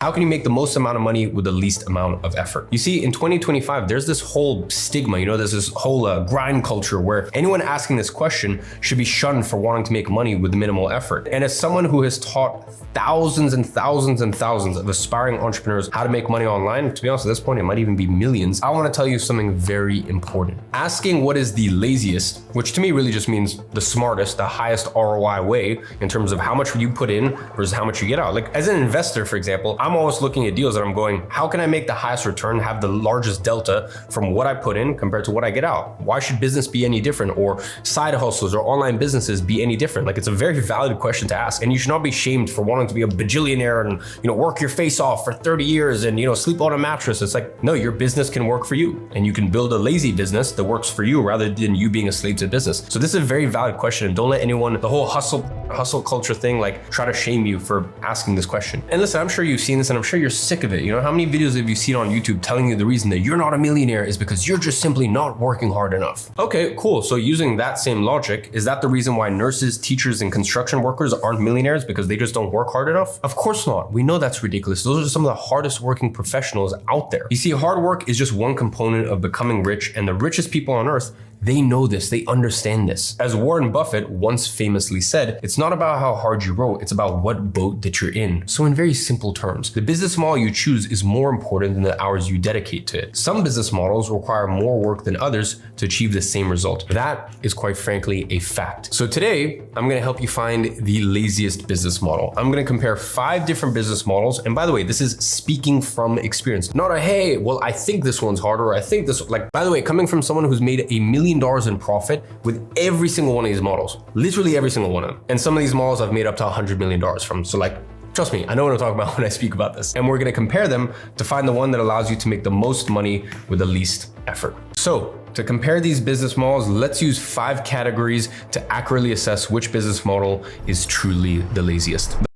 How can you make the most amount of money with the least amount of effort? You see, in 2025, there's this whole stigma, there's this whole grind culture where anyone asking this question should be shunned for wanting to make money with minimal effort. And as someone who has taught thousands and thousands and thousands of aspiring entrepreneurs how to make money online, to be honest, at this point, it might even be millions. I want to tell you something very important. Asking what is the laziest, which to me really just means the smartest, the highest ROI way in terms of how much you put in versus how much you get out. Like as an investor, for example, I'm always looking at deals that I'm going, how can I make the highest return, have the largest delta from what I put in compared to what I get out? Why should business be any different, or side hustles or online businesses be any different? Like it's a very valid question to ask, and you should not be shamed for wanting to be a bajillionaire and work your face off for 30 years and sleep on a mattress. It's like, no, your business can work for you, and you can build a lazy business that works for you rather than you being a slave to business. So this is a very valid question, and don't let anyone, the whole hustle culture thing, like try to shame you for asking this question. And listen, I'm sure you've seen this and I'm sure you're sick of it. How many videos have you seen on YouTube telling you the reason that you're not a millionaire is because you're just simply not working hard enough? Okay, cool. So using that same logic, is that the reason why nurses, teachers, and construction workers aren't millionaires, because they just don't work hard enough? Of course not. We know that's ridiculous. Those are some of the hardest working professionals out there. You see, hard work is just one component of becoming rich, and the richest people on earth, they know this, they understand this. As Warren Buffett once famously said, it's not about how hard you row, it's about what boat that you're in. So in very simple terms, the business model you choose is more important than the hours you dedicate to it. Some business models require more work than others to achieve the same result. That is quite frankly a fact. So today, I'm gonna help you find the laziest business model. I'm gonna compare 5 different business models. And by the way, this is speaking from experience, not a, hey, well, I think this one's harder, or I think this, by the way, coming from someone who's made $1 million in profit with every single one of these models, literally every single one of them. And some of these models I've made up to $100 million from. So trust me, I know what I'm talking about when I speak about this. And we're gonna compare them to find the one that allows you to make the most money with the least effort. So to compare these business models, let's use 5 categories to accurately assess which business model is truly the laziest.